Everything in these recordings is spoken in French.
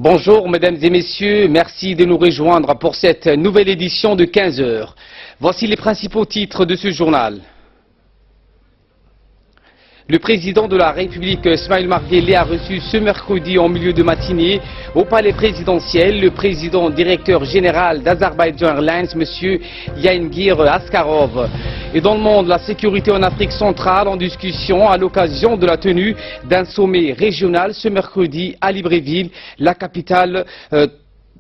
Bonjour mesdames et messieurs, merci de nous rejoindre pour cette nouvelle édition de 15 heures. Voici les principaux titres de ce journal. Le président de la République, Ismail Marguerite, a reçu ce mercredi en milieu de matinée au palais présidentiel le président directeur général d'Azerbaïdjan Airlines, M. Jahangir Askarov. Et dans le monde, la sécurité en Afrique centrale en discussion à l'occasion de la tenue d'un sommet régional ce mercredi à Libreville, la capitale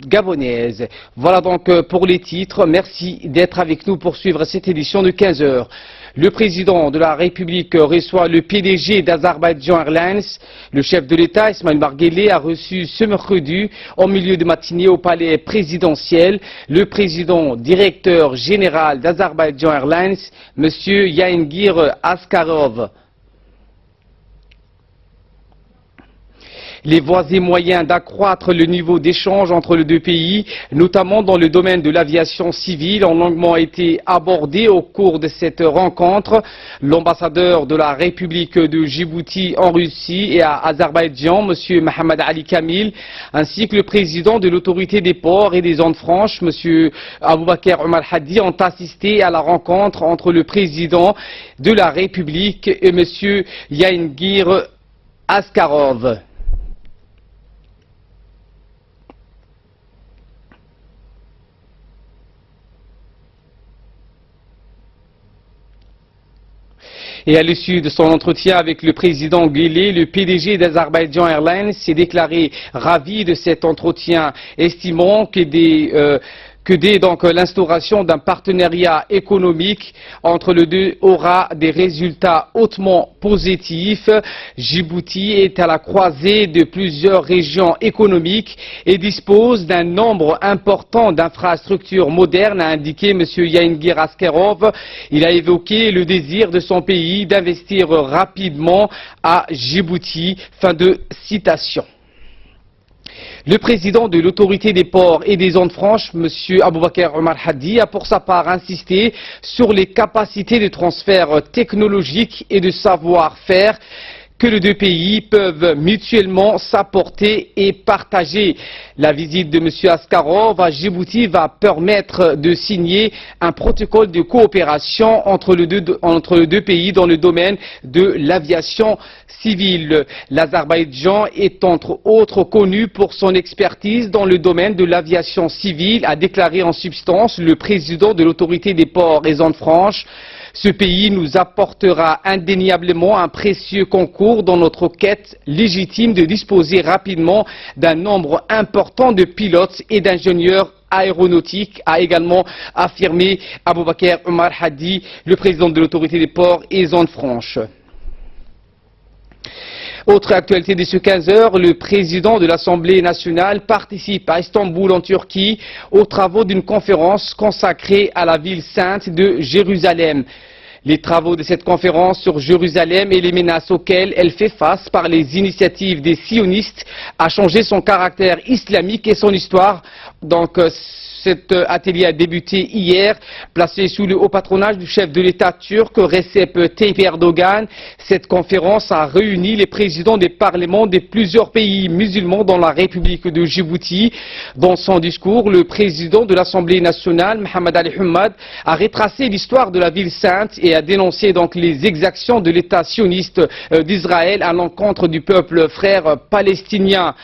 gabonaise. Voilà donc pour les titres. Merci d'être avec nous pour suivre cette édition de 15 heures. Le président de la République reçoit le PDG d'Azerbaïdjan Airlines. Le chef de l'État, Ismail Marguerite, a reçu ce mercredi, en milieu de matinée, au palais présidentiel, le président directeur général d'Azerbaïdjan Airlines, M. Jahangir Askarov. Les voies et moyens d'accroître le niveau d'échange entre les deux pays, notamment dans le domaine de l'aviation civile, ont longuement été abordés au cours de cette rencontre. L'ambassadeur de la République de Djibouti en Russie et à Azerbaïdjan, M. Mohamed Ali Kamil, ainsi que le président de l'autorité des ports et des zones franches, M. Aboubakar Omar Hadi, ont assisté à la rencontre entre le président de la République et M. Jahangir Askarov. Et à l'issue de son entretien avec le président Guelleh, le PDG d'Azerbaïdjan Airlines s'est déclaré ravi de cet entretien, estimant que dès l'instauration d'un partenariat économique entre les deux aura des résultats hautement positifs. Djibouti est à la croisée de plusieurs régions économiques et dispose d'un nombre important d'infrastructures modernes, a indiqué M. Jahangir Askarov. Il a évoqué le désir de son pays d'investir rapidement à Djibouti. Fin de citation. Le président de l'autorité des ports et des zones franches, M. Aboubakar Omar Hadi, a pour sa part insisté sur les capacités de transfert technologique et de savoir-faire que les deux pays peuvent mutuellement s'apporter et partager. La visite de M. Askarov à Djibouti va permettre de signer un protocole de coopération entre les deux pays dans le domaine de l'aviation civile. L'Azerbaïdjan est entre autres connu pour son expertise dans le domaine de l'aviation civile, a déclaré en substance le président de l'autorité des ports et zones franches. Ce pays nous apportera indéniablement un précieux concours dans notre quête légitime de disposer rapidement d'un nombre important de pilotes et d'ingénieurs aéronautiques, a également affirmé Aboubakar Omar Hadi, le président de l'autorité des ports et zones franches. Autre actualité de ce 15 heures, le président de l'Assemblée nationale participe à Istanbul en Turquie aux travaux d'une conférence consacrée à la ville sainte de Jérusalem. Les travaux de cette conférence sur Jérusalem et les menaces auxquelles elle fait face par les initiatives des sionistes a changé son caractère islamique et son histoire. Donc, cet atelier a débuté hier, placé sous le haut patronage du chef de l'État turc, Recep Tayyip Erdogan. Cette conférence a réuni les présidents des parlements de plusieurs pays musulmans dans la République de Djibouti. Dans son discours, le président de l'Assemblée nationale, Mohamed Ali Hamad, a retracé l'histoire de la ville sainte et a dénoncé donc les exactions de l'État sioniste d'Israël à l'encontre du peuple frère palestinien.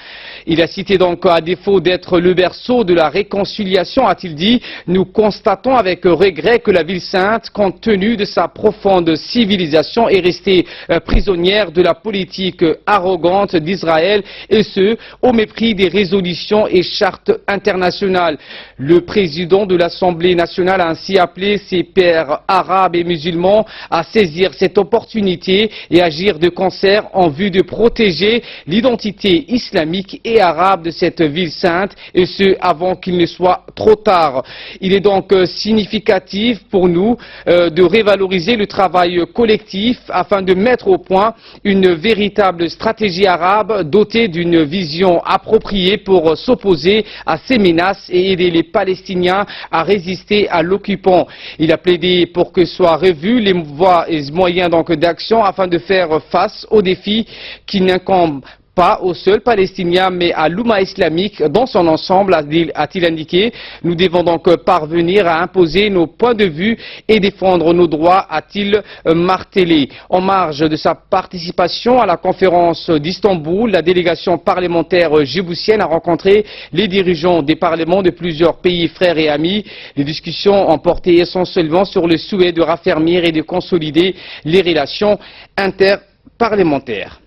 Il a cité donc, à défaut d'être le berceau de la réconciliation, a-t-il dit, nous constatons avec regret que la ville sainte, compte tenu de sa profonde civilisation, est restée prisonnière de la politique arrogante d'Israël, et ce, au mépris des résolutions et chartes internationales. Le président de l'Assemblée nationale a ainsi appelé ses pairs arabes et musulmans à saisir cette opportunité et agir de concert en vue de protéger l'identité islamique et arabe de cette ville sainte, et ce avant qu'il ne soit trop tard. Il est donc significatif pour nous de revaloriser le travail collectif afin de mettre au point une véritable stratégie arabe dotée d'une vision appropriée pour s'opposer à ces menaces et aider les Palestiniens à résister à l'occupant. Il a plaidé pour que soient revus les voies et moyens d'action afin de faire face aux défis qui n'incombent Pas aux seuls Palestiniens, mais à l'Oumma islamique dans son ensemble, a-t-il indiqué. Nous devons donc parvenir à imposer nos points de vue et défendre nos droits, a-t-il martelé. En marge de sa participation à la conférence d'Istanbul, la délégation parlementaire djiboutienne a rencontré les dirigeants des parlements de plusieurs pays frères et amis. Les discussions ont porté essentiellement sur le souhait de raffermir et de consolider les relations interparlementaires.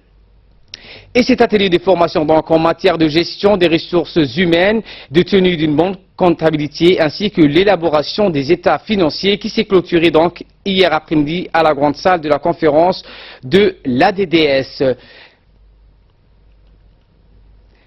Et cet atelier de formation donc en matière de gestion des ressources humaines, de tenue d'une bonne comptabilité ainsi que l'élaboration des états financiers qui s'est clôturé donc hier après-midi à la grande salle de la conférence de l'ADDS.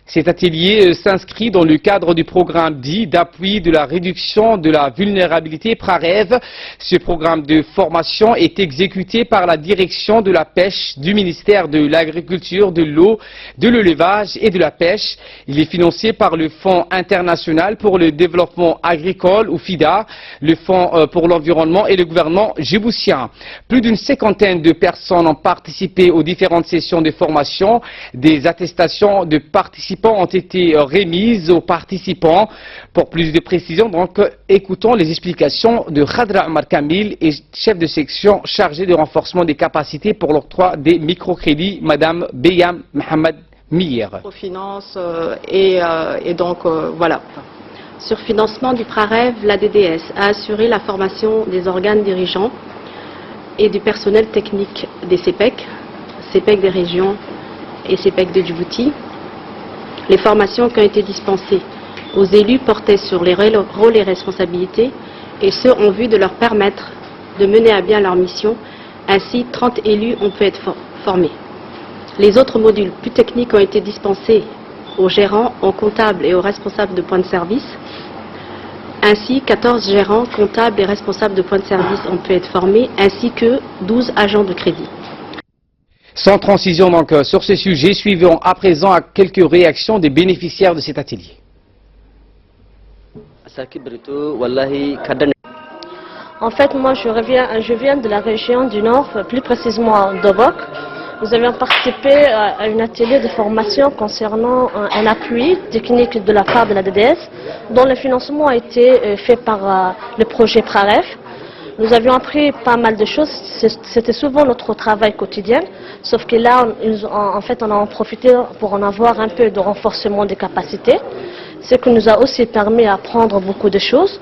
Cet atelier s'inscrit dans le cadre du programme dit d'appui de la réduction de la vulnérabilité PRAREV. Ce programme de formation est exécuté par la direction de la pêche du ministère de l'Agriculture, de l'eau, de l'élevage et de la pêche. Il est financé par le Fonds international pour le développement agricole ou FIDA, le Fonds pour l'environnement et le gouvernement djiboutien. Plus d'une cinquantaine de personnes ont participé aux différentes sessions de formation. Des attestations de participants ont été remises aux participants. Pour plus de précisions, donc, écoutons les explications de Khadra Omar Kamil, chef de section chargé de renforcement des capacités pour l'octroi des microcrédits, Madame Beyam Mohamed Mir. Finance et donc voilà. Sur financement du PRAREV, l'ADDS a assuré la formation des organes dirigeants et du personnel technique des CPEC des régions et CPEC de Djibouti. Les formations qui ont été dispensées aux élus portaient sur les rôles et responsabilités, et ce en vue de leur permettre de mener à bien leur mission. Ainsi, 30 élus ont pu être formés. Les autres modules plus techniques ont été dispensés aux gérants, aux comptables et aux responsables de points de service. Ainsi, 14 gérants, comptables et responsables de points de service ont pu être formés, ainsi que 12 agents de crédit. Sans transition donc sur ce sujet, suivons à présent à quelques réactions des bénéficiaires de cet atelier. En fait, moi je viens de la région du Nord, plus précisément d'Obok. Nous avions participé à un atelier de formation concernant un appui technique de la part de la DDS, dont le financement a été fait par le projet PRAREV. Nous avions appris pas mal de choses, c'était souvent notre travail quotidien, sauf que là, en fait, on a en profité pour en avoir un peu de renforcement des capacités, ce qui nous a aussi permis d'apprendre beaucoup de choses,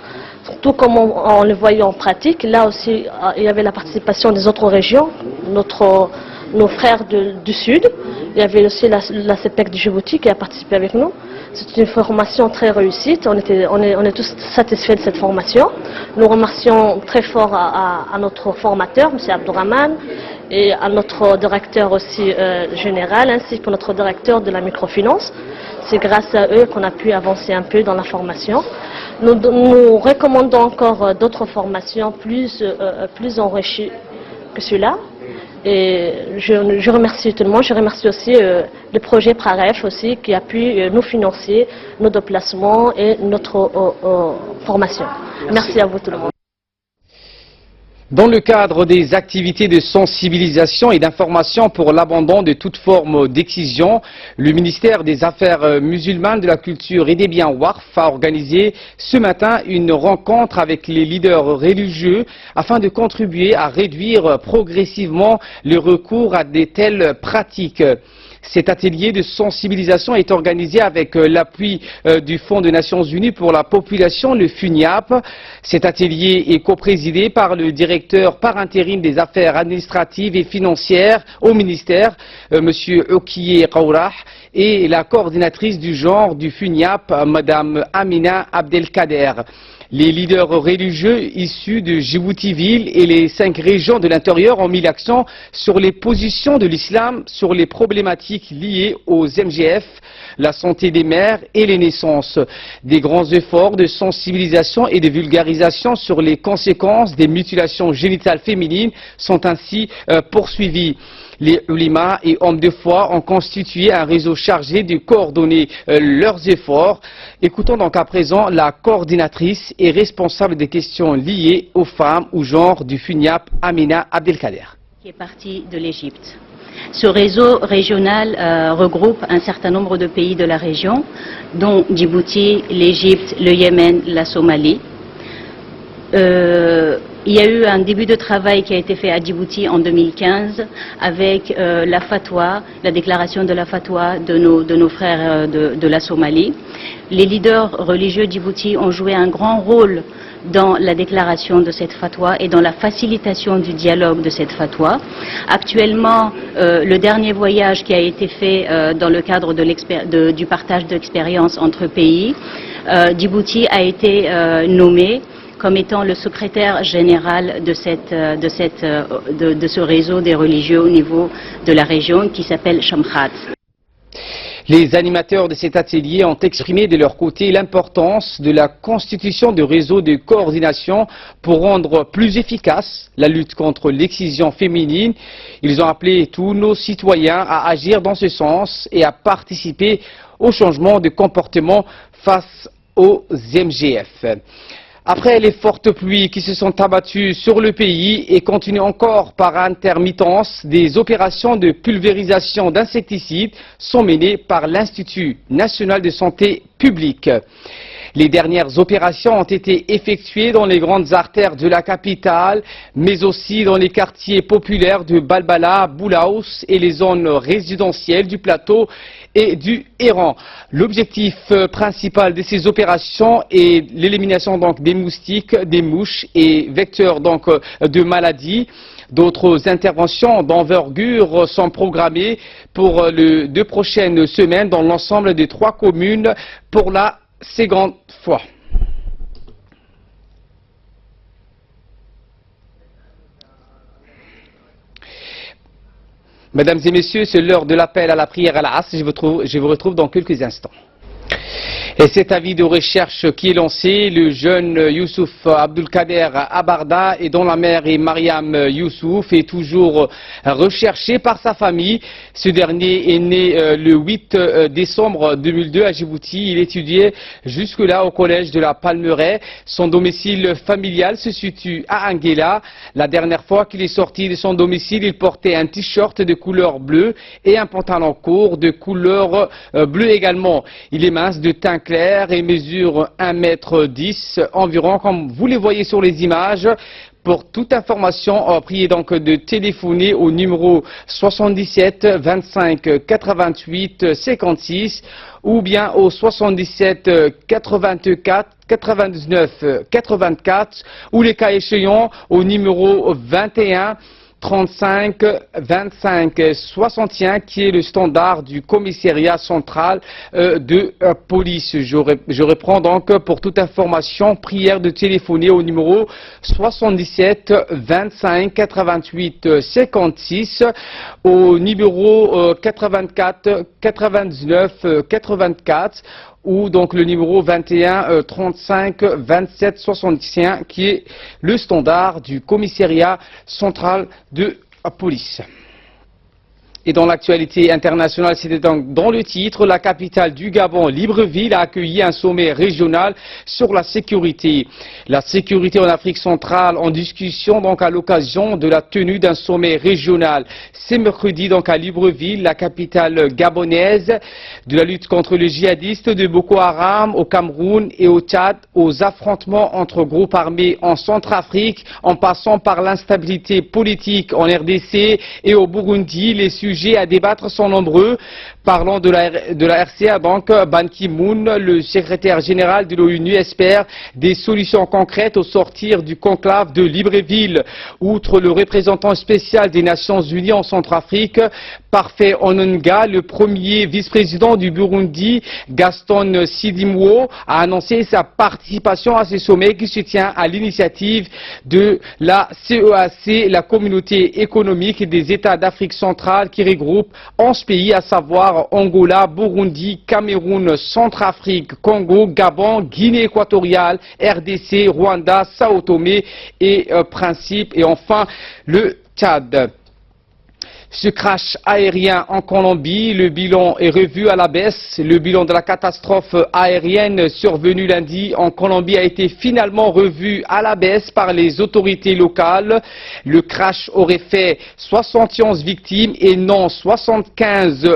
tout comme on le voyait en pratique. Là aussi, il y avait la participation des autres régions, nos frères du Sud, il y avait aussi la CPEC de Djibouti qui a participé avec nous. C'est une formation très réussie, on est tous satisfaits de cette formation. Nous remercions très fort à notre formateur, M. Abdourahman, et à notre directeur aussi général, ainsi que notre directeur de la microfinance. C'est grâce à eux qu'on a pu avancer un peu dans la formation. Nous recommandons encore d'autres formations plus enrichies que cela. Et je remercie tout le monde, je remercie aussi le projet PRAREV aussi qui a pu nous financer nos déplacements et notre formation. Merci à vous tout le monde. Dans le cadre des activités de sensibilisation et d'information pour l'abandon de toute forme d'excision, le ministère des Affaires musulmanes, de la culture et des biens WARF a organisé ce matin une rencontre avec les leaders religieux afin de contribuer à réduire progressivement le recours à de telles pratiques. Cet atelier de sensibilisation est organisé avec l'appui du Fonds des Nations Unies pour la population, le FUNIAP. Cet atelier est coprésidé par le directeur par intérim des affaires administratives et financières au ministère, M. Okiye Kaurah, et la coordinatrice du genre du FUNIAP, Mme Amina Abdelkader. Les leaders religieux issus de Djibouti-Ville et les 5 régions de l'intérieur ont mis l'accent sur les positions de l'islam, sur les problématiques liées aux MGF, la santé des mères et les naissances. Des grands efforts de sensibilisation et de vulgarisation sur les conséquences des mutilations génitales féminines sont ainsi poursuivis. Les ulémas et hommes de foi ont constitué un réseau chargé de coordonner leurs efforts. Écoutons donc à présent la coordinatrice et responsable des questions liées aux femmes ou genre du FUNIAP, Amina Abdelkader. Qui est partie de l'Égypte. Ce réseau régional regroupe un certain nombre de pays de la région, dont Djibouti, l'Égypte, le Yémen, la Somalie. Il y a eu un début de travail qui a été fait à Djibouti en 2015 avec la fatwa, la déclaration de la fatwa de nos frères de la Somalie. Les leaders religieux Djibouti ont joué un grand rôle dans la déclaration de cette fatwa et dans la facilitation du dialogue de cette fatwa. Actuellement, le dernier voyage qui a été fait dans le cadre du partage d'expériences entre pays, Djibouti a été nommé comme étant le secrétaire général de ce réseau des religieux au niveau de la région qui s'appelle Shamkhat. Les animateurs de cet atelier ont exprimé de leur côté l'importance de la constitution de réseaux de coordination pour rendre plus efficace la lutte contre l'excision féminine. Ils ont appelé tous nos citoyens à agir dans ce sens et à participer au changement de comportement face aux MGF. Après les fortes pluies qui se sont abattues sur le pays et continuent encore par intermittence, des opérations de pulvérisation d'insecticides sont menées par l'Institut national de santé publique. Les dernières opérations ont été effectuées dans les grandes artères de la capitale, mais aussi dans les quartiers populaires de Balbala, Boulaous et les zones résidentielles du plateau et du Héran. L'objectif principal de ces opérations est l'élimination donc des moustiques, des mouches et vecteurs donc de maladies. D'autres interventions d'envergure sont programmées pour les 2 prochaines semaines dans l'ensemble des 3 communes pour la seconde fois. Mesdames et messieurs, c'est l'heure de l'appel à la prière à la As. Je vous retrouve dans quelques instants. Et cet avis de recherche qui est lancé, le jeune Youssouf Abdelkader Abarda et dont la mère est Mariam Youssouf est toujours recherché par sa famille. Ce dernier est né le 8 décembre 2002 à Djibouti. Il étudiait jusque-là au collège de la Palmeraie. Son domicile familial se situe à Anguilla. La dernière fois qu'il est sorti de son domicile, il portait un t-shirt de couleur bleue et un pantalon court de couleur bleue également. Il est mince, de teint clair et mesure 1,10 m environ, comme vous les voyez sur les images. Pour toute information, priez donc de téléphoner au numéro 77 25 88 56 ou bien au 77 84 99 84 ou les cas échéants au numéro 21 35 25 61 qui est le standard du commissariat central de police. Je reprends donc pour toute information, prière de téléphoner au numéro 77 25 88 56 au numéro 84 99 84 ou donc le numéro 21 35 27 61 qui est le standard du commissariat central de police. Et dans l'actualité internationale, c'était donc dans le titre, la capitale du Gabon, Libreville, a accueilli un sommet régional sur la sécurité. La sécurité en Afrique centrale en discussion donc à l'occasion de la tenue d'un sommet régional. C'est mercredi donc à Libreville, la capitale gabonaise, de la lutte contre les djihadistes de Boko Haram au Cameroun et au Tchad, aux affrontements entre groupes armés en Centrafrique, en passant par l'instabilité politique en RDC et au Burundi. Les sujets à débattre sont nombreux. Parlons de la RCA, donc Ban Ki-moon, le secrétaire général de l'ONU, espère des solutions concrètes au sortir du conclave de Libreville. Outre le représentant spécial des Nations Unies en Centrafrique, Parfait Ononga, le premier vice-président du Burundi, Gaston Sidimwo, a annoncé sa participation à ce sommet qui se tient à l'initiative de la CEAC, la communauté économique des États d'Afrique centrale qui regroupe 11 pays, à savoir Angola, Burundi, Cameroun, Centrafrique, Congo, Gabon, Guinée équatoriale, RDC, Rwanda, Sao Tomé et Principe et enfin le Tchad. Ce crash aérien en Colombie, le bilan est revu à la baisse. Le bilan de la catastrophe aérienne survenue lundi en Colombie a été finalement revu à la baisse par les autorités locales. Le crash aurait fait 71 victimes et non 75.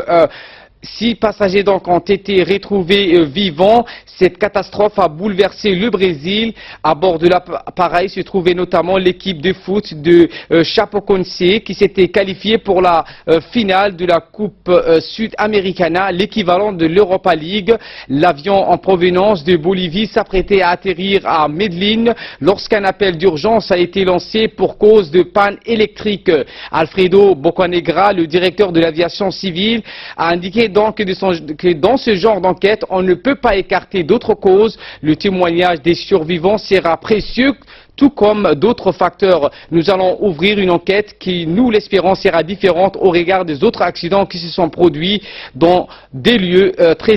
6 passagers donc ont été retrouvés vivants. Cette catastrophe a bouleversé le Brésil. À bord de l'appareil se trouvait notamment l'équipe de foot de Chapecoense qui s'était qualifiée pour la finale de la Coupe Sudamericana, l'équivalent de l'Europa League. L'avion en provenance de Bolivie s'apprêtait à atterrir à Medellín lorsqu'un appel d'urgence a été lancé pour cause de panne électrique. Alfredo Bocanegra, le directeur de l'aviation civile, a indiqué donc que dans ce genre d'enquête, on ne peut pas écarter d'autres causes. Le témoignage des survivants sera précieux, tout comme d'autres facteurs. Nous allons ouvrir une enquête qui, nous l'espérons, sera différente au regard des autres accidents qui se sont produits dans des lieux très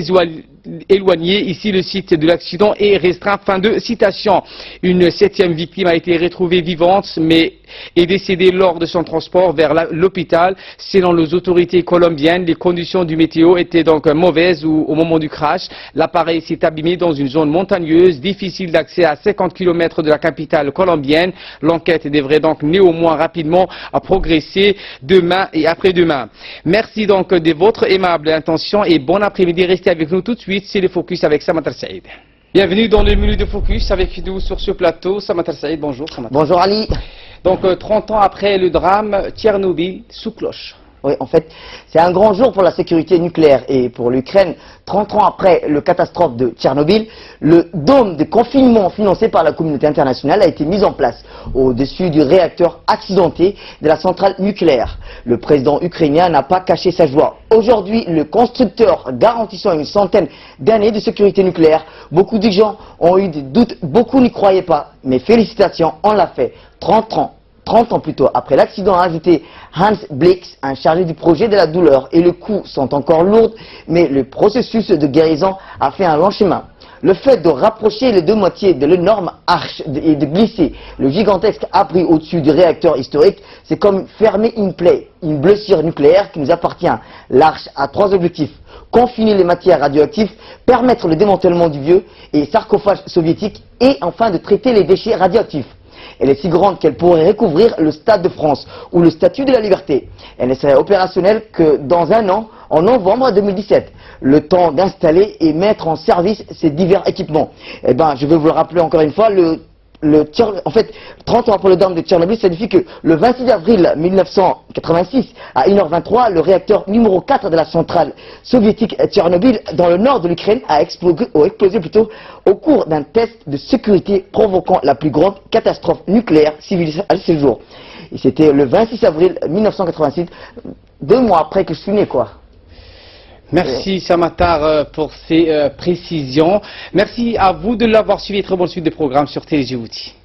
éloigné. Ici, le site de l'accident est restreint. Fin de citation. Une 7e victime a été retrouvée vivante, mais est décédée lors de son transport vers l'hôpital. Selon les autorités colombiennes, les conditions du météo étaient donc mauvaises au moment du crash. L'appareil s'est abîmé dans une zone montagneuse, difficile d'accès à 50 km de la capitale colombienne. L'enquête devrait donc néanmoins rapidement progresser demain et après-demain. Merci donc de votre aimable intention et bon après-midi. Restez avec nous tout de suite. C'est le Focus avec Samatar Saïd. Bienvenue dans le menu de Focus avec nous sur ce plateau. Samatar Saïd, bonjour. Samatar. Bonjour Ali. Donc 30 ans après le drame, Tchernobyl sous cloche. Oui, en fait, c'est un grand jour pour la sécurité nucléaire et pour l'Ukraine. 30 ans après le catastrophe de Tchernobyl, le dôme de confinement financé par la communauté internationale a été mis en place au-dessus du réacteur accidenté de la centrale nucléaire. Le président ukrainien n'a pas caché sa joie. Aujourd'hui, le constructeur garantissant une centaine d'années de sécurité nucléaire, beaucoup de gens ont eu des doutes, beaucoup n'y croyaient pas. Mais félicitations, on l'a fait. 30 ans plus tôt, après l'accident, a ajouté Hans Blix, un chargé du projet de la douleur, et le coût sont encore lourds, mais le processus de guérison a fait un long chemin. Le fait de rapprocher les deux moitiés de l'énorme arche et de glisser le gigantesque abri au-dessus du réacteur historique, c'est comme fermer une plaie, une blessure nucléaire qui nous appartient. L'arche a 3 objectifs: confiner les matières radioactives, permettre le démantèlement du vieux et sarcophage soviétique, et enfin de traiter les déchets radioactifs. Elle est si grande qu'elle pourrait recouvrir le Stade de France ou le Statue de la Liberté. Elle ne serait opérationnelle que dans un an, en novembre 2017. Le temps d'installer et mettre en service ces divers équipements. Eh ben, je vais vous le rappeler encore une fois, en fait, 30 ans après le drame de Tchernobyl, ça signifie que le 26 avril 1986, à 1h23, le réacteur numéro 4 de la centrale soviétique Tchernobyl, dans le nord de l'Ukraine, a explosé au cours d'un test de sécurité provoquant la plus grande catastrophe nucléaire civile à ce jour. Et c'était le 26 avril 1986, 2 mois après que je suis né, quoi. Merci Samatar pour ces précisions. Merci à vous de l'avoir suivi. Très bonne suite de programme sur Télé Djibouti.